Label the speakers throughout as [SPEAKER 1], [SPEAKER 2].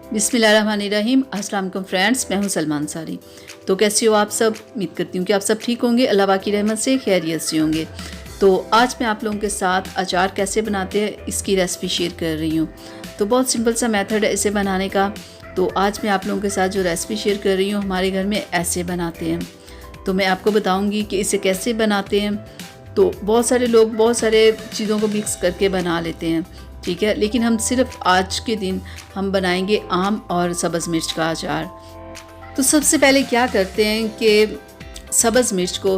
[SPEAKER 1] बिस्मिल्लाहिर्रहमानिर्रहीम। अस्सलाम वालेकुम फ्रेंड्स, मैं हूं सलमान सारी। तो कैसे हो आप सब? उम्मीद करती हूँ कि आप सब ठीक होंगे, अल्लाह पाक की रहमत से खैरियत से होंगे। तो आज मैं आप लोगों के साथ अचार कैसे बनाते हैं इसकी रेसिपी शेयर कर रही हूँ। तो बहुत सिंपल सा मेथड है इसे बनाने का। तो आज मैं आप लोगों के साथ जो रेसिपी शेयर कर रही हूँ हमारे घर में ऐसे बनाते हैं। तो मैं आपको बताऊँगी कि इसे कैसे बनाते हैं। तो बहुत सारे लोग बहुत सारे चीज़ों को मिक्स करके बना लेते हैं, ठीक है, लेकिन हम सिर्फ आज के दिन हम बनाएंगे आम और सब्ज़ मिर्च का अचार। तो सबसे पहले क्या करते हैं कि सब्ज़ मिर्च को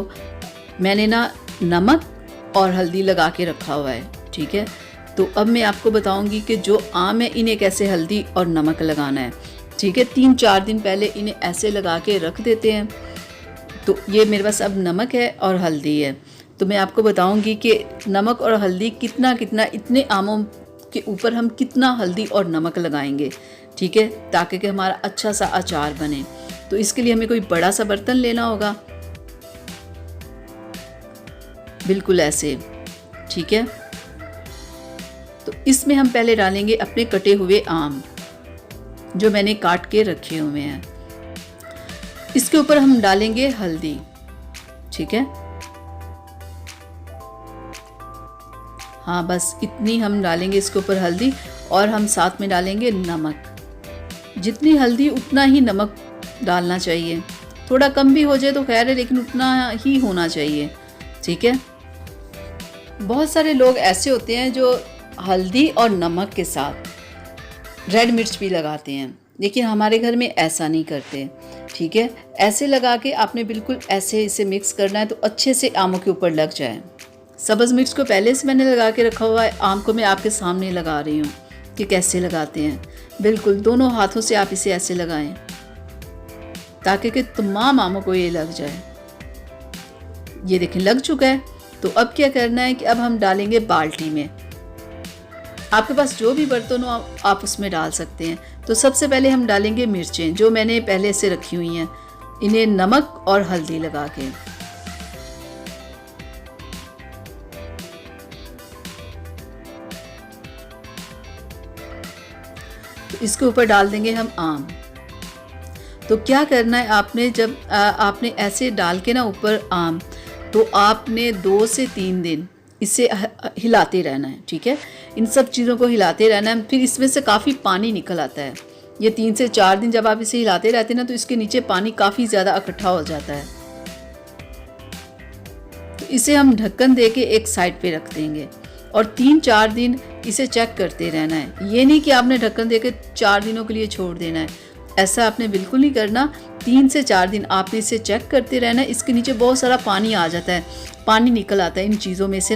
[SPEAKER 1] मैंने नमक और हल्दी लगा के रखा हुआ है, ठीक है। तो अब मैं आपको बताऊंगी कि जो आम है इन्हें कैसे हल्दी और नमक लगाना है, ठीक है। 3-4 दिन पहले इन्हें ऐसे लगा के रख देते हैं। तो ये मेरे पास अब नमक है और हल्दी है। तो मैं आपको बताऊंगी कि नमक और हल्दी कितना कितना, इतने आमों के ऊपर हम कितना हल्दी और नमक लगाएंगे, ठीक है, ताकि कि हमारा अच्छा सा अचार बने। तो इसके लिए हमें कोई बड़ा सा बर्तन लेना होगा, बिल्कुल ऐसे, ठीक है। तो इसमें हम पहले डालेंगे अपने कटे हुए आम जो मैंने काट के रखे हुए हैं। इसके ऊपर हम डालेंगे हल्दी, ठीक है। हाँ, बस इतनी हम डालेंगे इसके ऊपर हल्दी, और हम साथ में डालेंगे नमक। जितनी हल्दी उतना ही नमक डालना चाहिए, थोड़ा कम भी हो जाए तो खैर है, लेकिन उतना ही होना चाहिए, ठीक है। बहुत सारे लोग ऐसे होते हैं जो हल्दी और नमक के साथ रेड मिर्च भी लगाते हैं, लेकिन हमारे घर में ऐसा नहीं करते, ठीक है। ऐसे लगा के आपने बिल्कुल ऐसे इसे मिक्स करना है तो अच्छे से आमों के ऊपर लग जाए। सब्ज़ मिर्च को पहले से मैंने लगा के रखा हुआ है, आम को मैं आपके सामने लगा रही हूँ कि कैसे लगाते हैं। बिल्कुल दोनों हाथों से आप इसे ऐसे लगाएं ताकि कि तमाम आमों को ये लग जाए। ये देखें लग चुका है। तो अब क्या करना है कि अब हम डालेंगे बाल्टी में। आपके पास जो भी बर्तन हो आप उसमें डाल सकते हैं। तो सबसे पहले हम डालेंगे मिर्चें जो मैंने पहले से रखी हुई हैं, इन्हें नमक और हल्दी लगा के। तो इसके ऊपर डाल देंगे हम आम। तो क्या करना है आपने, जब आपने ऐसे डाल के ऊपर आम, तो आपने 2 से 3 दिन इसे हिलाते रहना है, ठीक है। इन सब चीज़ों को हिलाते रहना है। फिर इसमें से काफ़ी पानी निकल आता है। ये 3 से 4 दिन जब आप इसे हिलाते रहते हैं तो इसके नीचे पानी काफ़ी ज़्यादा इकट्ठा हो जाता है। तो इसे हम ढक्कन दे के एक साइड पे रख देंगे और 3-4 दिन इसे चेक करते रहना है। ये नहीं कि आपने ढक्कन दे के 4 दिनों के लिए छोड़ देना है, ऐसा आपने बिल्कुल नहीं करना। 3 से 4 दिन आपने इसे चेक करते रहना है। इसके नीचे बहुत सारा पानी आ जाता है, पानी निकल आता है इन चीज़ों में से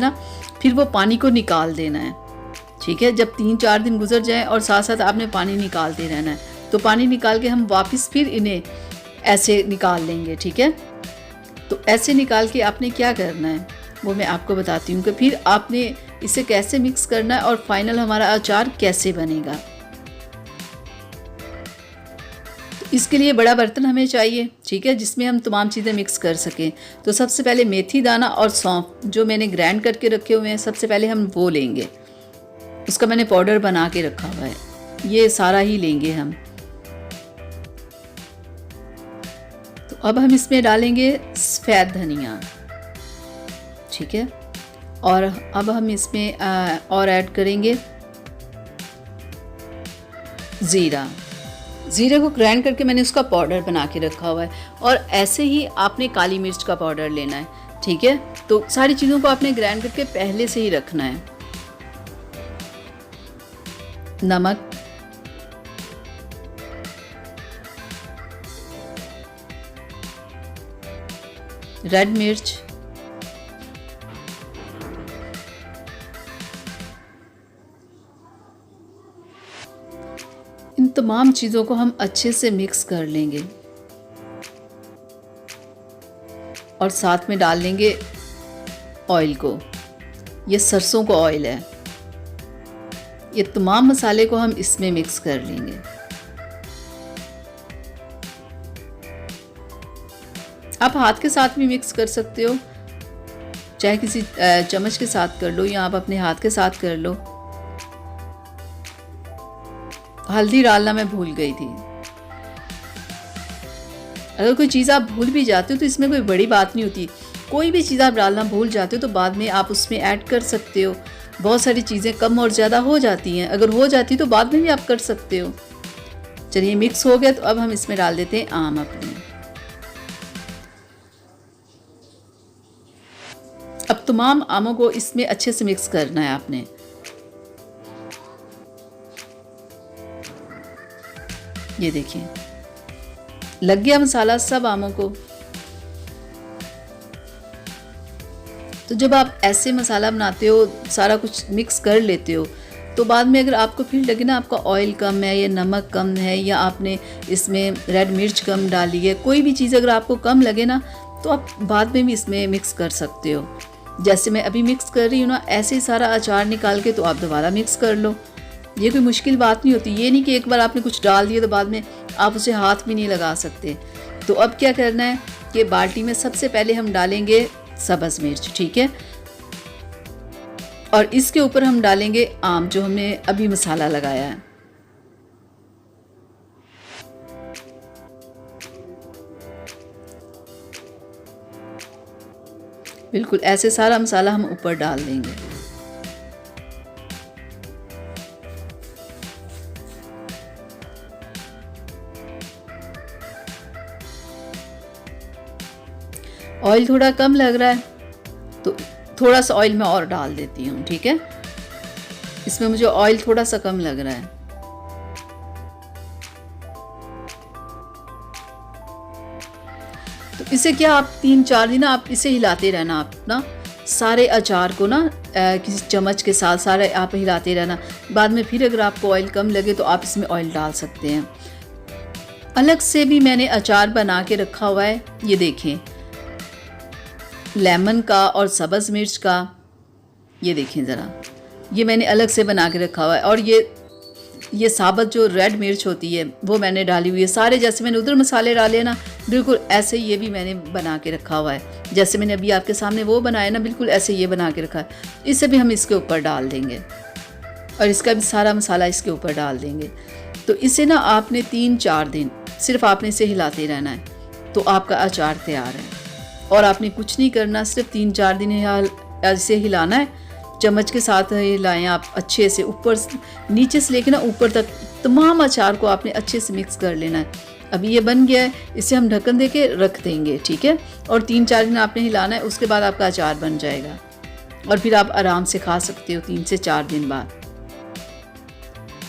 [SPEAKER 1] फिर वो पानी को निकाल देना है, ठीक है। जब 3-4 दिन गुजर जाए और साथ साथ आपने पानी निकालते रहना है, तो पानी निकाल के हम वापस फिर इन्हें ऐसे निकाल लेंगे, ठीक है। तो ऐसे निकाल के आपने क्या करना है वो मैं आपको बताती हूँ कि फिर आपने इसे कैसे मिक्स करना है और फाइनल हमारा अचार कैसे बनेगा। तो इसके लिए बड़ा बर्तन हमें चाहिए, ठीक है, जिसमें हम तमाम चीज़ें मिक्स कर सकें। तो सबसे पहले मेथी दाना और सौंफ जो मैंने ग्राइंड करके रखे हुए हैं, सबसे पहले हम वो लेंगे। उसका मैंने पाउडर बना के रखा हुआ है, ये सारा ही लेंगे हम। तो अब हम इसमें डालेंगे सफ़ेद धनिया, ठीक है, और अब हम इसमें और ऐड करेंगे ज़ीरा। ज़ीरे को ग्राइंड करके मैंने उसका पाउडर बना के रखा हुआ है। और ऐसे ही आपने काली मिर्च का पाउडर लेना है, ठीक है। तो सारी चीज़ों को आपने ग्राइंड करके पहले से ही रखना है। नमक, रेड मिर्च, इन तमाम चीज़ों को हम अच्छे से मिक्स कर लेंगे और साथ में डाल लेंगे ऑयल को। ये सरसों का ऑयल है। ये तमाम मसाले को हम इसमें मिक्स कर लेंगे। आप हाथ के साथ भी मिक्स कर सकते हो, चाहे किसी चम्मच के साथ कर लो या आप अपने हाथ के साथ कर लो। हल्दी डालना मैं भूल गई थी। अगर कोई चीज़ आप भूल भी जाते हो तो इसमें कोई बड़ी बात नहीं होती। कोई भी चीज़ आप डालना भूल जाते हो तो बाद में आप उसमें ऐड कर सकते हो। बहुत सारी चीज़ें कम और ज़्यादा हो जाती हैं, अगर हो जाती तो बाद में भी आप कर सकते हो। चलिए मिक्स हो गया, तो अब हम इसमें डाल देते हैं आम अपने। अब तमाम आमों को इसमें अच्छे से मिक्स करना है आपने। ये देखिए लग गया मसाला सब आमों को। तो जब आप ऐसे मसाला बनाते हो, सारा कुछ मिक्स कर लेते हो, तो बाद में अगर आपको फिर लगे ना आपका ऑयल कम है या नमक कम है या आपने इसमें रेड मिर्च कम डाली है, कोई भी चीज़ अगर आपको कम लगे ना, तो आप बाद में भी इसमें मिक्स कर सकते हो। जैसे मैं अभी मिक्स कर रही हूँ ना, ऐसे ही सारा अचार निकाल के तो आप दोबारा मिक्स कर लो। ये कोई मुश्किल बात नहीं होती। ये नहीं कि एक बार आपने कुछ डाल दिया तो बाद में आप उसे हाथ भी नहीं लगा सकते। तो अब क्या करना है कि बाल्टी में सबसे पहले हम डालेंगे सब्ज़ मिर्च, ठीक है, और इसके ऊपर हम डालेंगे आम जो हमने अभी मसाला लगाया है। बिल्कुल ऐसे सारा मसाला हम ऊपर डाल देंगे। ऑयल थोड़ा कम लग रहा है तो थोड़ा सा ऑयल मैं और डाल देती हूँ, ठीक है। इसमें मुझे ऑयल थोड़ा सा कम लग रहा है। तो इसे क्या आप 3-4 दिन आप इसे हिलाते रहना, आप ना सारे अचार को ना किसी चम्मच के साथ सारे आप हिलाते रहना। बाद में फिर अगर आपको ऑयल कम लगे तो आप इसमें ऑयल डाल सकते हैं। अलग से भी मैंने अचार बना के रखा हुआ है, ये देखें, लेमन का और सब्ज़ मिर्च का। ये देखें ज़रा, ये मैंने अलग से बना के रखा हुआ है। और ये साबुत जो रेड मिर्च होती है वो मैंने डाली हुई है। सारे जैसे मैंने उधर मसाले डाले ना, बिल्कुल ऐसे ये भी मैंने बना के रखा हुआ है। जैसे मैंने अभी आपके सामने वो बनाया ना, बिल्कुल ऐसे ये बना के रखा है। इसे भी हम इसके ऊपर डाल देंगे और इसका भी सारा मसाला इसके ऊपर डाल देंगे। तो इसे ना आपने 3-4 दिन सिर्फ आपने इसे हिलाते रहना है, तो आपका अचार तैयार है। और आपने कुछ नहीं करना, सिर्फ 3-4 दिन ऐसे हिलाना है, चम्मच के साथ हिलाएं आप अच्छे से, ऊपर नीचे से लेके ना ऊपर तक तमाम अचार को आपने अच्छे से मिक्स कर लेना है। अभी ये बन गया है, इसे हम ढक्कन दे के रख देंगे, ठीक है। और 3-4 दिन आपने हिलाना है, उसके बाद आपका अचार बन जाएगा और फिर आप आराम से खा सकते हो 3 से 4 दिन बाद।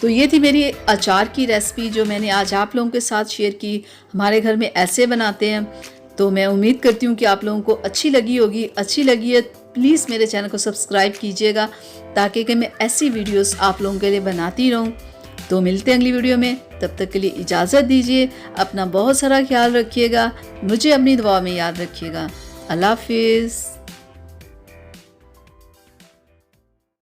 [SPEAKER 1] तो ये थी मेरी अचार की रेसिपी जो मैंने आज आप लोगों के साथ शेयर की। हमारे घर में ऐसे बनाते हैं, तो मैं उम्मीद करती हूँ कि आप लोगों को अच्छी लगी होगी। अच्छी लगी है प्लीज़ मेरे चैनल को सब्सक्राइब कीजिएगा, ताकि कि मैं ऐसी वीडियोस आप लोगों के लिए बनाती रहूँ। तो मिलते हैं अगली वीडियो में, तब तक के लिए इजाज़त दीजिए। अपना बहुत सारा ख्याल रखिएगा, मुझे अपनी दुआ में याद रखिएगा। अल्लाह हाफिज़।